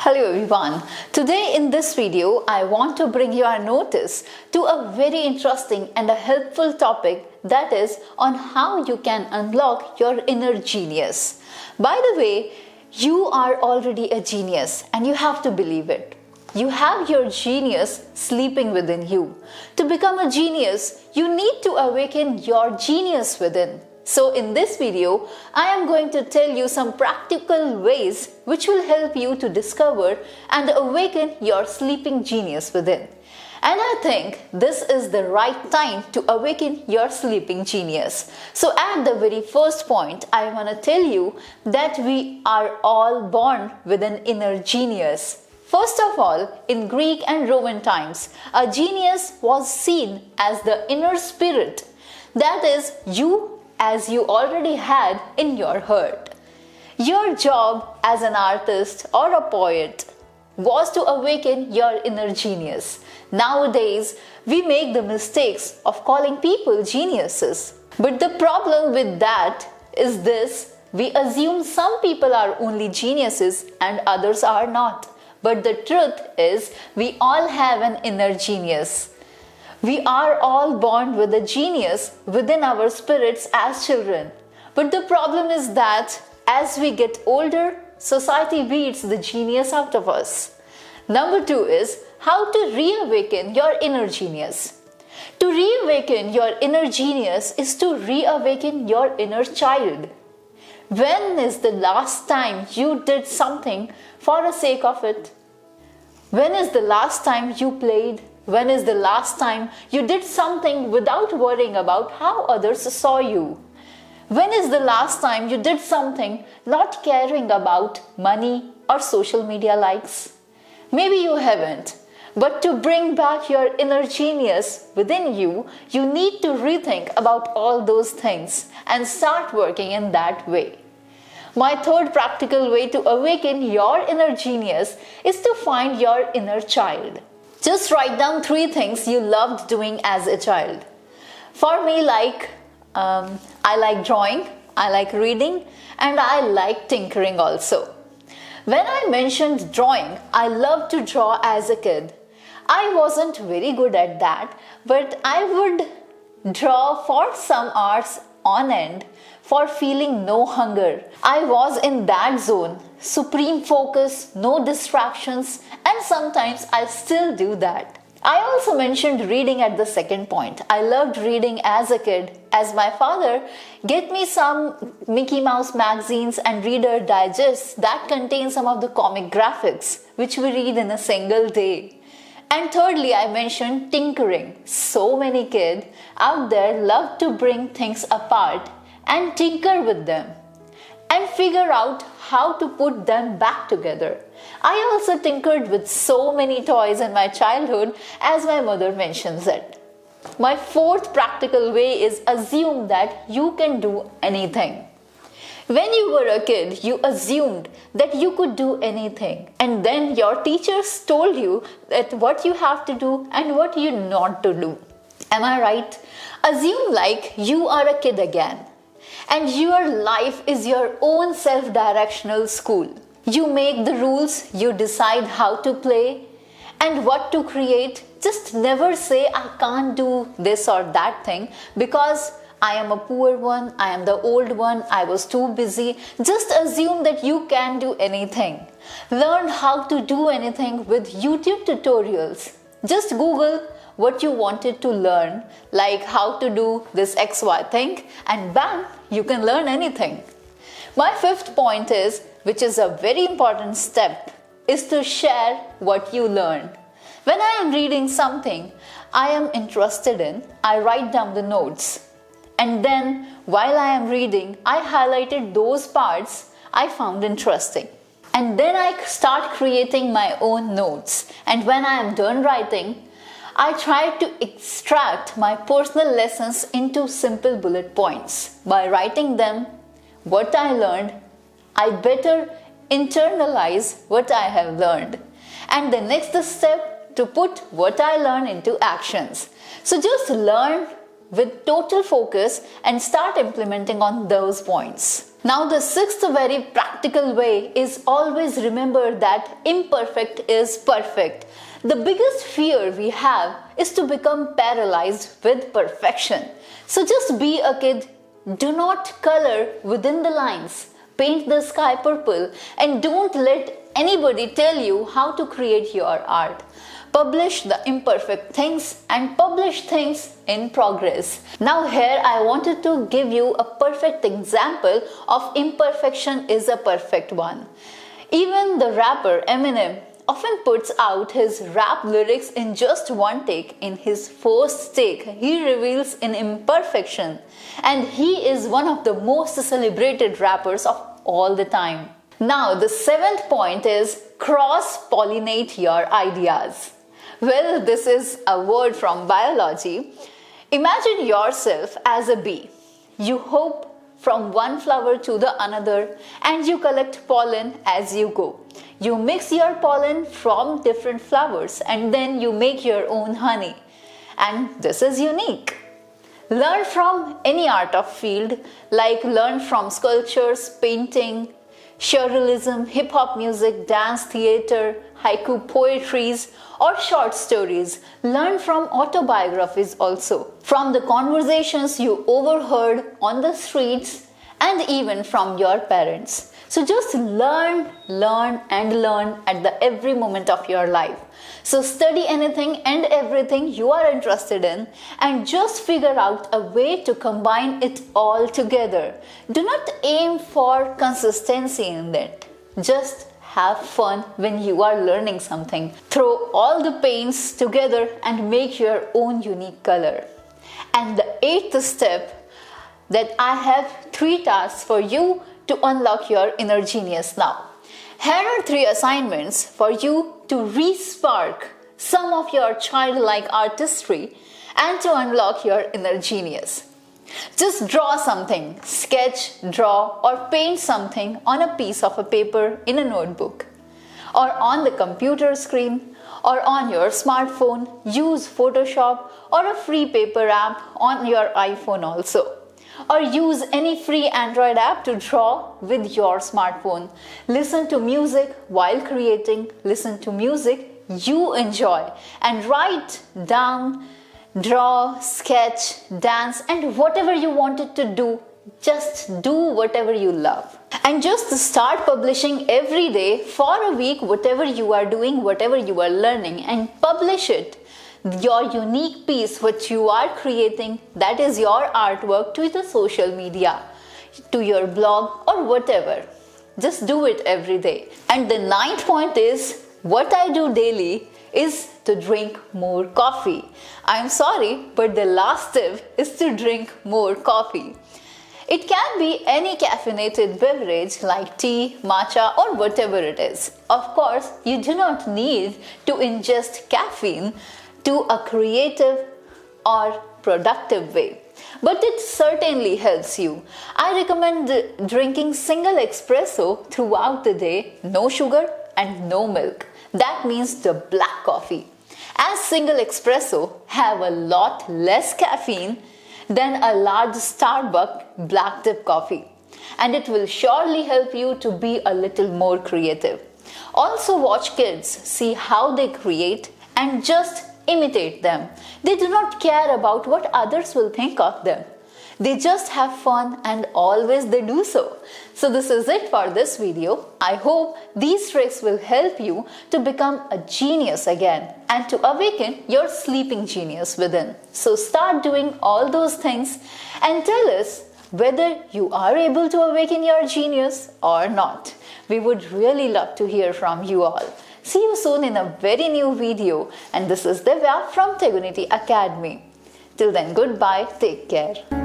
Hello everyone. Today in this video, I want to bring your notice to a very interesting and a helpful topic, that is on how you can unlock your inner genius. By the way, you are already a genius and you have to believe it. You have your genius sleeping within you. To become a genius, you need to awaken your genius within. So in this video, I am going to tell you some practical ways which will help you to discover and awaken your sleeping genius within. And I think this is the right time to awaken your sleeping genius. So at the very first point, I want to tell you that we are all born with an inner genius. First of all, in Greek and Roman times, a genius was seen as the inner spirit. That is, as you already had in your heart. Your job as an artist or a poet was to awaken your inner genius. Nowadays, we make the mistakes of calling people geniuses. But the problem with that is this: we assume some people are only geniuses and others are not. But the truth is, we all have an inner genius. We are all born with a genius within our spirits as children. But the problem is that as we get older, society beats the genius out of us. Number 2 is how to reawaken your inner genius. To reawaken your inner genius is to reawaken your inner child. When is the last time you did something for the sake of it? When is the last time you played? When is the last time you did something without worrying about how others saw you? When is the last time you did something not caring about money or social media likes? Maybe you haven't, but to bring back your inner genius within you, you need to rethink about all those things and start working in that way. My third practical way to awaken your inner genius is to find your inner child. Just write down 3 things you loved doing as a child. For me, I like drawing, I like reading, and I like tinkering also. When I mentioned drawing, I loved to draw as a kid. I wasn't very good at that, but I would draw for some hours on end for feeling no hunger. I was in that zone, supreme focus, no distractions, and sometimes I still do that. I also mentioned reading at the second point. I loved reading as a kid, as my father get me some Mickey Mouse magazines and Reader Digests that contain some of the comic graphics, which we read in a single day. And thirdly, I mentioned tinkering. So many kids out there love to bring things apart and tinker with them and figure out how to put them back together. I also tinkered with so many toys in my childhood, as my mother mentions it. My fourth practical way is assume that you can do anything. When you were a kid, you assumed that you could do anything, and then your teachers told you that what you have to do and what you not to do. Am I right? Assume like you are a kid again, and your life is your own self-directional school. You make the rules, you decide how to play and what to create. Just never say I can't do this or that thing because I am a poor one, I am the old one, I was too busy. Just assume that you can do anything. Learn how to do anything with YouTube tutorials. Just Google what you wanted to learn, like how to do this XY thing, and bam, you can learn anything. My fifth point is, which is a very important step, is to share what you learn. When I am reading something I am interested in, I write down the notes. And then while I am reading, I highlighted those parts I found interesting. And then I start creating my own notes. And when I am done writing, I try to extract my personal lessons into simple bullet points. By writing them, what I learned, I better internalize what I have learned. And the next step, to put what I learned into actions. So just learn with total focus and start implementing on those points. Now the sixth very practical way is always remember that imperfect is perfect. The biggest fear we have is to become paralyzed with perfection. So just be a kid. Do not color within the lines. Paint the sky purple and don't let anybody tell you how to create your art. Publish the imperfect things and publish things in progress. Now here I wanted to give you a perfect example of imperfection is a perfect one. Even the rapper Eminem often puts out his rap lyrics in just one take. In his first take, he reveals an imperfection, and he is one of the most celebrated rappers of all the time. Now the seventh point is cross-pollinate your ideas. Well, this is a word from biology. Imagine yourself as a bee. You hop from one flower to the another and you collect pollen as you go. You mix your pollen from different flowers and then you make your own honey. And this is unique. Learn from any art of field, like learn from sculptures, painting, surrealism, hip-hop music, dance, theater, haiku poetries, or short stories. Learn from autobiographies also, from the conversations you overheard on the streets, and even from your parents. So just learn at every moment of your life. So study anything and everything you are interested in and just figure out a way to combine it all together. Do not aim for consistency in it. Just have fun when you are learning something. Throw all the paints together and make your own unique color. And the eighth step, that I have 3 tasks for you to unlock your inner genius now. Here are 3 assignments for you to re-spark some of your childlike artistry and to unlock your inner genius. Just draw something, sketch, draw or paint something on a piece of a paper in a notebook or on the computer screen or on your smartphone. Use Photoshop or a free paper app on your iPhone also. Or use any free Android app to draw with your smartphone. Listen to music while creating. Listen to music you enjoy and write down, draw, sketch, dance, and whatever you wanted to do. Just do whatever you love. And just start publishing every day for a week, whatever you are doing, whatever you are learning, and publish it. Your unique piece which you are creating, that is your artwork, to the social media, to your blog or whatever. Just do it every day. And the 9th point is, what I do daily is to drink more coffee. I'm sorry, but the last tip is to drink more coffee. It can be any caffeinated beverage like tea, matcha or whatever it is. Of course, you do not need to ingest caffeine to a creative or productive way, but it certainly helps you. I recommend drinking single espresso throughout the day, no sugar and no milk. That means the black coffee, as single espresso have a lot less caffeine than a large Starbucks black dip coffee, and it will surely help you to be a little more creative. Also watch kids, see how they create and just imitate them. They do not care about what others will think of them. They just have fun and always they do so. So this is it for this video. I hope these tricks will help you to become a genius again and to awaken your sleeping genius within. So start doing all those things and tell us whether you are able to awaken your genius or not. We would really love to hear from you all. See you soon in a very new video, and this is Divya from Tegonity Academy. Till then, goodbye, take care.